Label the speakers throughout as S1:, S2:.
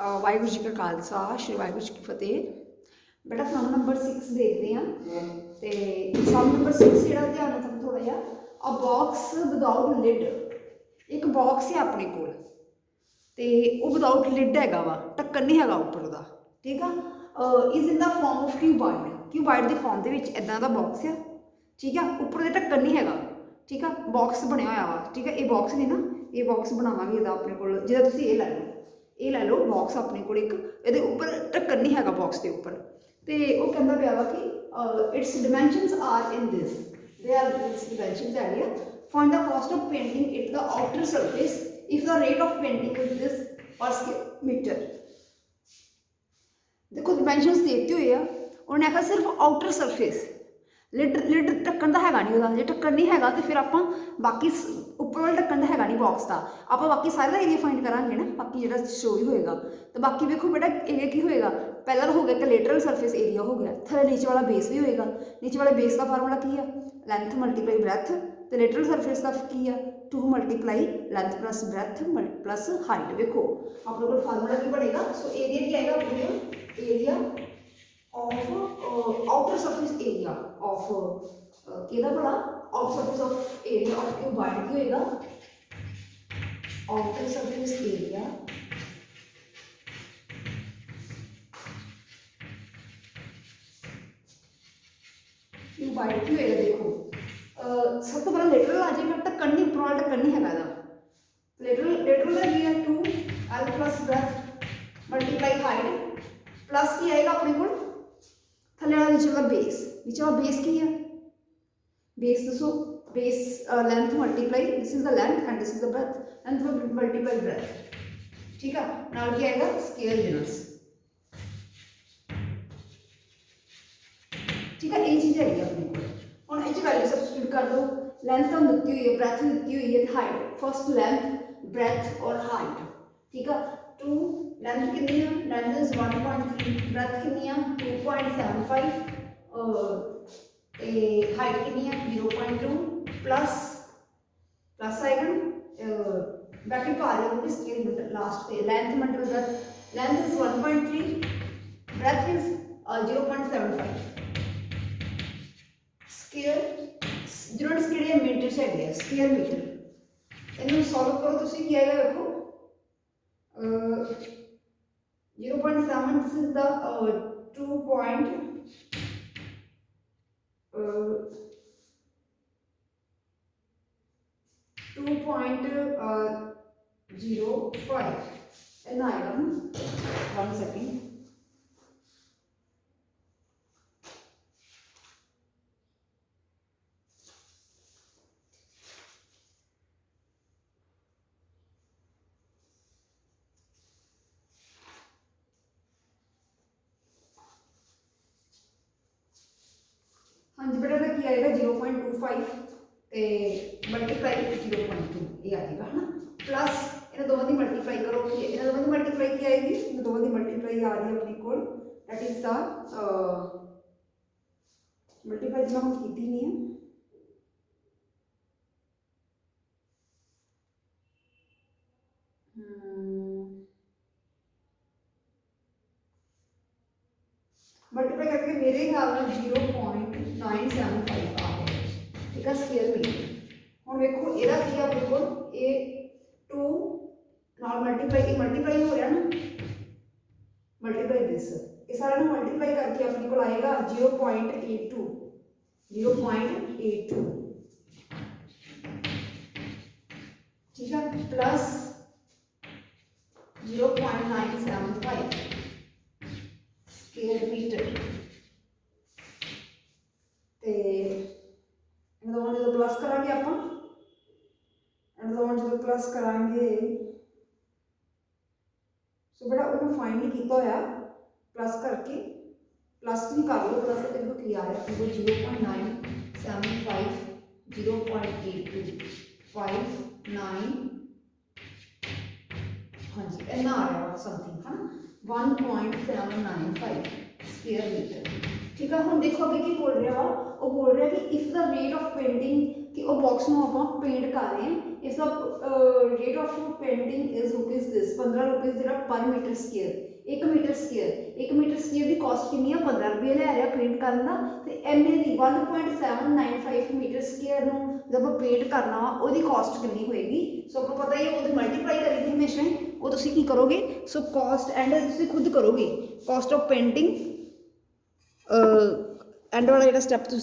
S1: वाहिगुरू जी का खालसा श्री वाहिगुरू जी की फतेह। बेटा सम नंबर 6 देखते हैं। तो सम नंबर 6 जो ध्यान रखना थोड़ा जहा, अ बॉक्स विदाउट लिड, एक बॉक्स है अपने को विदाउट लिड हैगा वा, ढक्कन नहीं हैगा उपर का, ठीक है। Is in the form of cuboid, cuboid की फॉर्म के इदा का बॉक्स है, ठीक है। उपर से ढक्कन नहीं हैगा, ठीक है। बॉक्स बनया हुआ वा, ठीक है। ये बॉक्स ने ना, ये बॉक्स बनावे अपने को, जो तुम ये लै लो, ये लै लो बॉक्स अपने को एक, ये उपर ढक्कन नहीं हैगा बॉक्स के उपर। तो वो कहता पाया वा कि it's dimensions are in this, they are this dimensions है। Find the cost of painting it the outer surface if the rate of painting is this per square metre. देखो डिमेंशनस देते हुए आ, उन्हें आखा सिर्फ आउटर सरफेस, लिड लिड ढक्कन तो हैगा नहीं वह, जो ढक्कन नहीं हैगा तो फिर आप बाकी उपर वाले ढक्कन तो हैगा नहीं बॉक्स का, आप बाकी सारे का एरिया फाइंड करांगे ना, बाकी जो शो ही होएगा। तो बाकी देखो बेटा एरिया की होएगा, पहला तो हो गया लेटरल सरफेस एरिया हो गया, थले नीचे वाला बेस भी होएगा। नीचे वाले बेस का फार्मूला की है, लेंथ मल्टीप्लाई ब्रैथ, तो लेटरल सरफेस का की है 2 multiply length plus breadth plus height. देखो अपने को फार्मूला की बनेगा, सो एरिया की आएगा अपने area of outer surface area of किहदा बड़ा outer surface of area of cuboid की होएगा, आउटर सरफेस एरिया क्यूबाइड की होएगा। देखो सब तो पहला लेटरल आ जाएगा, ढक्कन नहीं, उपर वाला ढक्कन नहीं हैगा, लेटरल लेटरल का की है 2l plus breadth multiply height plus की आएगा अपने को थले वाला नीचे वाला बेस, नीचे वाला बेस की है, बेस दसो, base length multiply this is the length and this is the breadth, length multiply breadth, ठीक है। नाल की आएगा स्केयर यूनिट्स, ठीक है। ये चीज़ है अपने को, हम ये वैल्यू सब्सटीट्यूट कर दो, लेंथ हम दी हुई है, ब्रेथ दी हुई है, हाइट फर्स्ट लेंथ ब्रेथ और हाइट, ठीक है। 2 लेंथ कितनी है, लेंथ इज 1.3, ब्रेथ कितनी है 2.75, हाइट कितनी है 0.2 प्लस प्लस आएगा ब्रैकेट पा रहे हो स्केल यूनिट लास्ट पे, length multiple breadth, length is 1.3, breadth is 0.75, square unit square metre से है, स्केयर मीटर। इन्हें सॉल्व करो तो की आएगा, देखो 0.7, this is the 2.05 and item 1 second। हाँ जी बेटा की आएगा 0.25 मल्टीप्लाई 0.2 ये आ जाएगा है ना, प्लस इन दोनों की मल्टीप्लाई करो, इन दोनों की मल्टीप्लाई की आएगी, इन दोनों की मल्टीप्लाई आ रही है अपने को, दैट इज द मल्टीप्लाई जो हम की नहीं है, मल्टीप्लाई करके मेरे ख्याल में 0.975 आ गया, ठीक है, स्केयर मीटर। हम देखो यदा की अपने को ये 2 नाल मल्टीप्लाई हो रहा ना, मल्टीप्लाई दिस ये सारा मल्टीप्लाई करके अपने को आएगा 0.82, 0.82, ठीक है, प्लस 0.975 स्केयर मीटर। तो जो प्लस करांगे आप जो प्लस करांगे, सो बेटा उन्होंने फाइंड नहीं किया होया, प्लस करके प्लस भी कर लो, प्लस करके देखो की आ रहा है 0.975 0.82 59, हाँ जी इतना आ रहा है समथिंग है ना, 1.795 स्क्वायर मीटर, ठीक है। हम देखो अगे की बोल रहा वा, वो बोल रहा है कि if the rate of painting कि वो बॉक्स में आप पेंट कर रहे हैं इसका rate of painting is rupees this 15 rupees जो पर मीटर स्केयर 1 मीटर स्केयर की कॉस्ट कितनी है 15 रुपये ले रहा पेंट करने का तो एने की 1.795 मीटर स्केयर जब पेंट करना वा वो कॉस्ट कितनी होएगी सो आपको पता ही है वो मल्टीप्लाई करेगी हमेशा ही वो तुम की करोगे सो कॉस्ट एंड तुम खुद करोगे कॉस्ट ऑफ पेंटिंग एंड वाला जो स्टैप तुम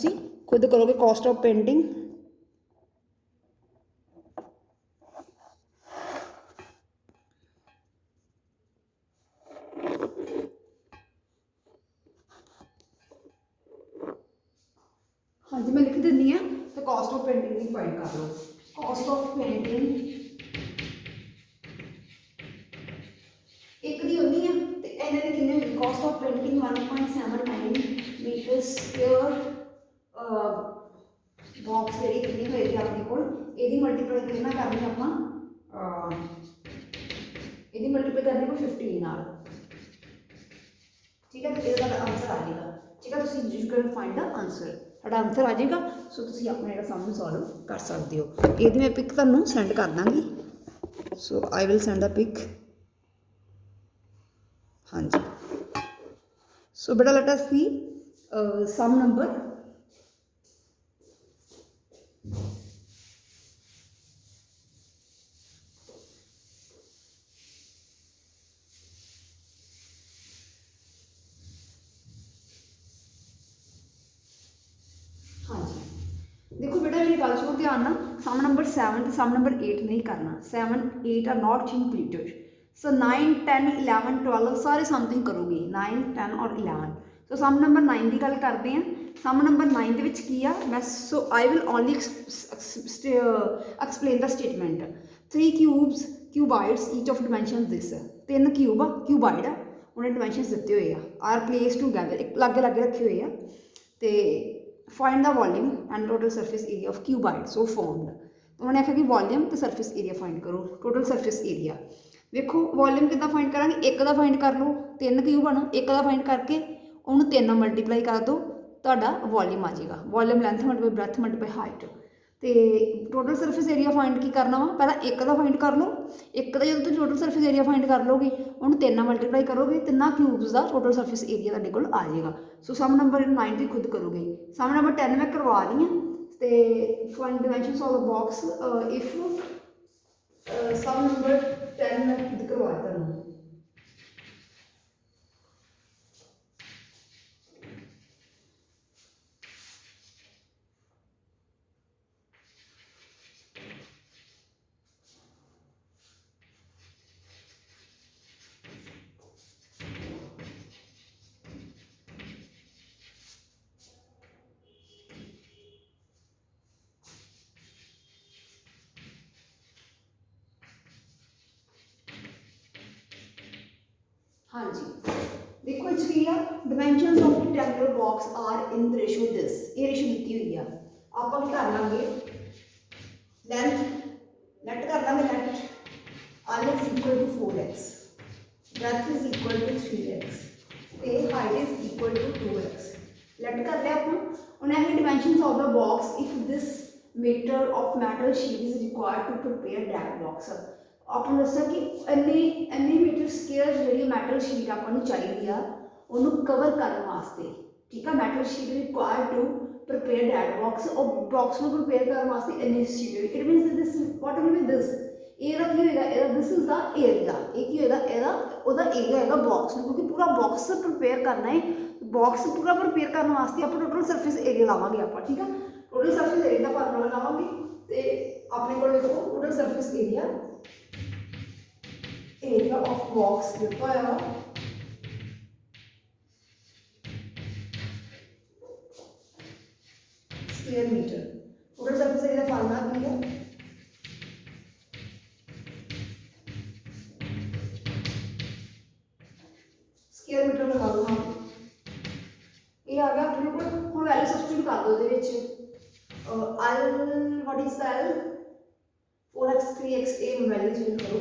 S1: खुद करोगे कॉस्ट ऑफ पेंटिंग हाँ जी मैं लिख दी हाँ तो कॉस्ट ऑफ पेंटिंग की फाइंड कर लो कॉस्ट ऑफ पेंटिंग एक दी होनी है तो इन्होंने कितने होगी cost of painting 1.79 metre square box जी कितनी होएगी अपने को यदि मल्टीप्लाई कितना करनी आप यदि मल्टीप्लाई करनी को 15 नाल ठीक है तो इसका आंसर आ जाएगा ठीक है तुम you can find the answer साडा आंसर आ जाएगा सो तुम अपने जो सम सॉल्व कर सकते हो ये मैं पिक तुहानूं सेंड कर दांगी so I will send the pic हाँ जी सो बेटा लेट अस सी सम नंबर हाँ जी देखो बेटा मेरी गल सुनो ध्यान ना सम नंबर 7 तो सम नंबर 8 नहीं करना 7 8 आर नॉट कंप्लीटेड सो 9 10 11 12 सारे समथिंग करोगे 9 10 और 11 सो सम नंबर 9 की गल करते हैं सम नंबर 9 के विच की आ मैं so I will only explain the statement 3 cubes cuboids each of dimension this 3 cube आ क्यूबाइड आ उन्हें डिमेंशन दिते हुए आर प्लेस टूगैदर एक लागे लागे रखे हुए आ तो find the volume and total surface area of cuboid so formed तो उन्होंने आख्या कि वॉल्यूम तो सरफेस एरिया फाइंड करो टोटल सरफेस एरिया देखो वॉल्यूम कितना फाइंड करा एक का फाइंड कर लो 3 क्यूब आना एक का फाइंड करके उन्होंने 3 मल्टीप्लाई कर दो तो वॉल्यूम आ जाएगा volume length multiply breadth multiply height तो टोटल सरफेस एरिया फाइंड की करना वा पहला एक का फाइंड कर लो एक का जो तुम टोटल सरफेस एरिया फाइंड कर लोगे उन्होंने 3 मल्टीप्लाई करोगे 3 क्यूब्स का टोटल सरफेस एरिया तुहाडे कोल आ जाएगा सो सम नंबर 9 की खुद करोगे सम नंबर 10 मैं करवा रही हूँ तो find dimensions of the box if some number 10 मैं खुद करवा तुहानूं हाँ जी देखो इस dimensions of rectangular box are in the ratio this ये रेशियो दी हुई है आप कर लेंगे लेट कर लेंगे let l is equal to 4x breadth is equal to 3x ते height is equal to 2x let कर लिया आप उन्हें dimensions of the box if this metre of metal sheet is required to prepare that box आपने दसा कि इन्नी metre square जी मैटल शीट आपको चाहिए आ उन्होंने कवर करने वास्ते ठीक है metal sheet required to prepare that box और बॉक्स को प्रिपेयर करने वास्ते इन्नी sheet it means this what will be this एदा की होएगा एदा दिस इज द एरिया ये की होएगा एदा ओदा एरिया होएगा बॉक्स क्योंकि पूरा बॉक्स प्रिपेयर करना है बॉक्स पूरा प्रिपेयर करने वास्ते आप टोटल सरफेस एरिया लावांगे आप ठीक है टोटल सरफेस एरिया का फार्मूला लावांगे तो अपने को देखो total surface area of box दिता है square metre total surface area का फार्मूला की है स्क्वायर मीटर लगा लो हाँ ये आ गया अपने को हम वैल्यू सब्सटीट्यूट कर दो दे which l what is l 4x 3x ए वैल्यूज फिल करो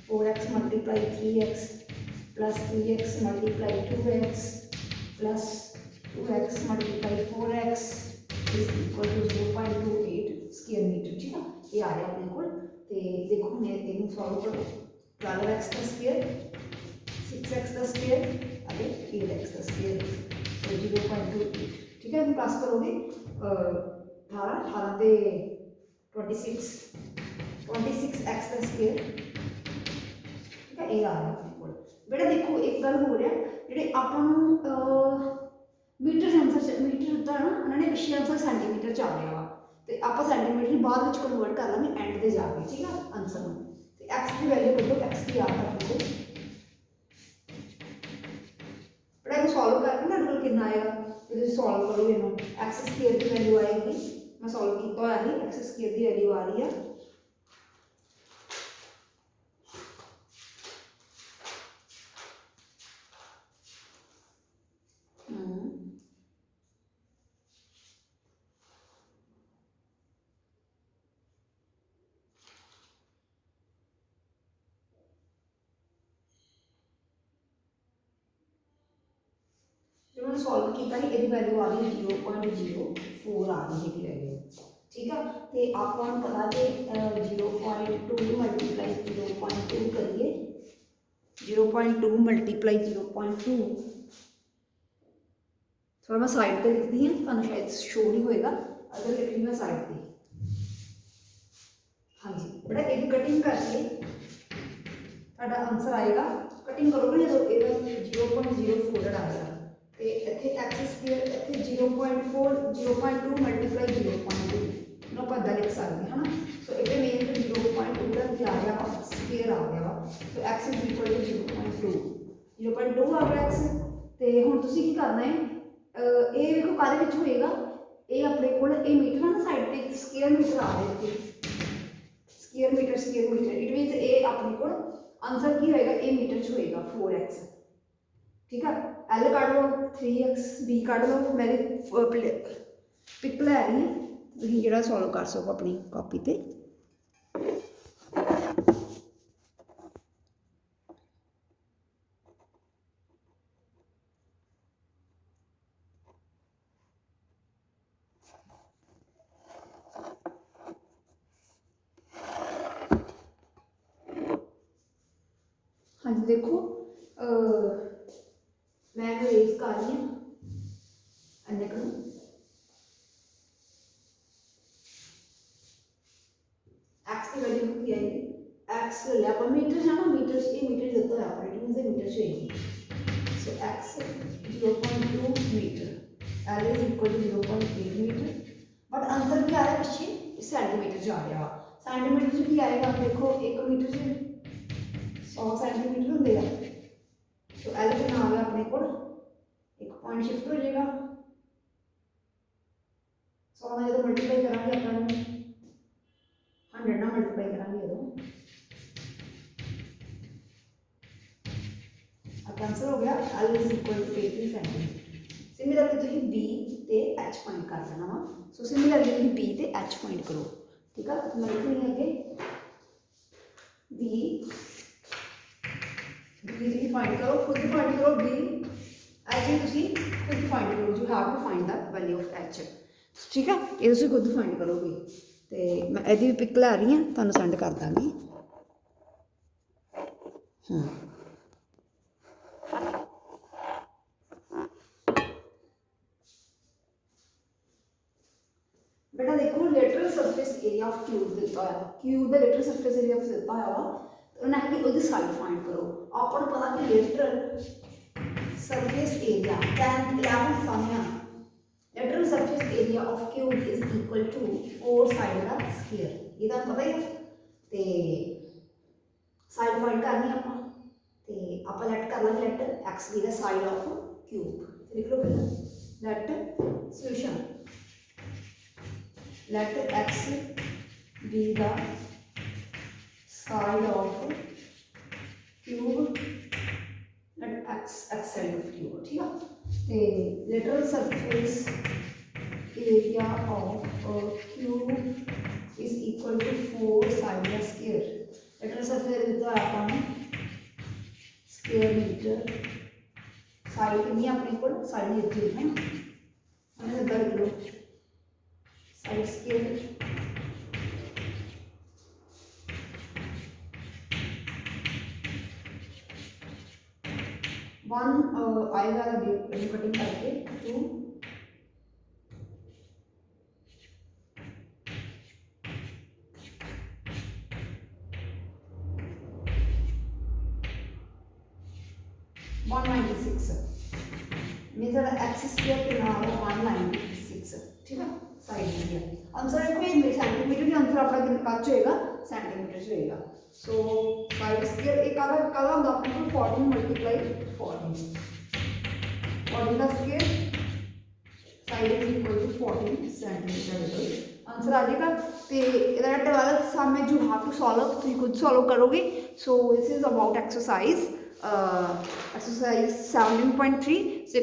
S1: 4x multiply 3x plus 3x multiply 2x plus 2x multiply 4x is equal to 0.28 square meter ठीक है ये आ रहा अपने को। तो देखो मैं इन सॉल्व करो 12x का स्क्वायर 6x का स्क्वायर और 8x का स्क्वायर तो 0.28 ठीक है। प्लस करोगे 18 ते 26 26x का स्क्वायर ठीक है। ये आ रहा अपने को बेटा। देखो एक गल हो रहा ਜਿਹੜੇ ਆਪਾਂ ਨੂੰ मीटर आंसर मीटर दिता है ना उन्होंने पिछले आंसर सेंटीमीटर च आ गया वा तो आप सेंटीमीटर बाद में कन्वर्ट कर लेंगे एंड से जाके ठीक है आंसर में। तो एक्स की वैल्यू करो एक्स की याद रखो बड़ा इन्हें सॉल्व करके ना रिजल्ट कितना आएगा जो तुम सॉल्व करो इनू एक्स स्क्वेयर की वैल्यू आएगी। मैं सॉल्व किया हुआ है एक्स स्क्वेयर की वैल्यू आ रही है सॉल्व किया ही ये वैल्यू आ रही है 0.04 आ रही है वैल्यू ठीक है। तो आपको पता कि 0.2 मल्टीप्लाई 0.2 करिए 0.2 मल्टीप्लाई 0.2 थोड़ा मैं साइड पर लिखती हूँ तो शायद शो नहीं होएगा अगर लिख रही मैं साइड पर। हाँ जी बेटा ये कटिंग करके ਤੁਹਾਡਾ आंसर आएगा कटिंग करोगे ना तो ये 0.04 आएगा तो इतने एक्स स्क्वेयर इतने 0.4 0.2 मल्टीप्लाई 0.2 ना आप इदा लिख सकते हैं ना। सो ये मेन 0.2 का क्या आ गया स्क्वेयर आ गया तो एक्स इज इक्वल टू 0.2 आ गया एक्स। तो हुण तुसीं की करना है ये देखो काहदे विच होएगा ये अपने कोल ये मीटर है ना साइड पे स्क्वेयर मीटर आ रहा है स्क्वेयर मीटर इट मीनस ये अपने को आंसर की होएगा ए मीटर च होएगा 4x ठीक है। एल कढ़ लो 3x बी कढ़ लो मेरी पिक लै रही है तुसीं जिहड़ा सॉल्व कर सको अपनी कॉपी ते। हाँ जी देखो मैं रेस कर रही हूँ अन्य करूँ एक्स की वैल्यू की आएगी एक्स ले लिया अपन मीटर है ना मीटर ये मीटर देता है अपने मीटर चाहिए। So x 0.2 metre l is equal to 0.8 metre but answer भी आ रहा है पिछले सेंटीमीटर च आ रहा सेंटीमीटर च भी आएगा देखो 1 मीटर से 100 सेंटीमीटर होंगे तो एल कितना आ गया अपने को एक पॉइंट शिफ्ट हो जाएगा 100 में जो मल्टीप्लाई करेंगे अपन 100 ना मल्टीप्लाई करेंगे जो कैंसल हो गया L is equal to 80 centimetre. Similarly तुम बी ते एच फाइंड कर देना वा सो सिमिलरली तुम बी ते एच फाइंड करो ठीक है। मैं लिख रही अगे बी बी फाइंड करो खुद फाइंड करो बी एच भी तुम खुद फाइंड करो you have to find the value of H ठीक है। ये तुम खुद फाइंड करोगे तो मैं यदि भी पिक लै रही हूँ तुहानूं सेंड कर दांगी। बेटा देखो lateral surface area of cube दिता है क्यूब का लेटरल सरफेस एरिया दिता है तो उन्हें है कि उसकी साइड फाइंड करो आपको पता कि लेटरल सरफेस एरिया 11 सामने lateral surface area of cube is equal to 4 side का स्क्वायर ये तो पता ही है। तो साइड फाइंड करनी आप लैट कर लेंगे let x be the side of cube लिख लो पहले let solution let x be the side of cube let x side of cube ठीक है। तो lateral surface area of cube is equal to 4 side का square lateral surface देता है अपन square meter side कितनी अपने को साइड देती है ना इधर लो साइड स्केयर 1 आएगा कटिंग करके 2 196 मीन एक्स स्क्वायर के नाम है 196 ठीक है साइड एरिया आंसर है कोई सेंटीमीटर नहीं आंसर अपना कच होएगा सेंटीमीटर च होएगा सो साइड स्क्वायर एक आधा होगा अपने को 14 मल्टीप्लाई 14 का square side is equal to 14 centimetre answer आ जाएगा तो इधर ट्वेल्थ सम है यू हैव टू सॉल्व तो यू खुद सॉल्व करोगे so this is about exercise exercise 17.3 से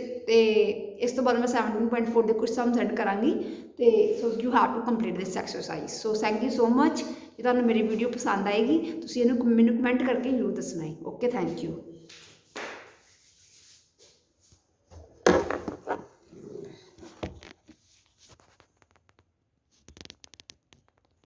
S1: इस तो बाद मैं 17.4 ਦੇ ਕੁਝ ਸਮਸ ਐਡ ਕਰਾਂਗੀ ਤੇ so you have to complete this exercise so thank you so much ਜੇ ਤੁਹਾਨੂੰ ਮੇਰੀ ਵੀਡੀਓ ਪਸੰਦ ਆਏਗੀ ਤੁਸੀਂ ਇਹਨੂੰ ਮੈਨੂੰ ਕਮੈਂਟ ਕਰਕੇ ਜ਼ਰੂਰ ਦੱਸਣਾ ਹੈ ਓਕੇ ਥੈਂਕ ਯੂ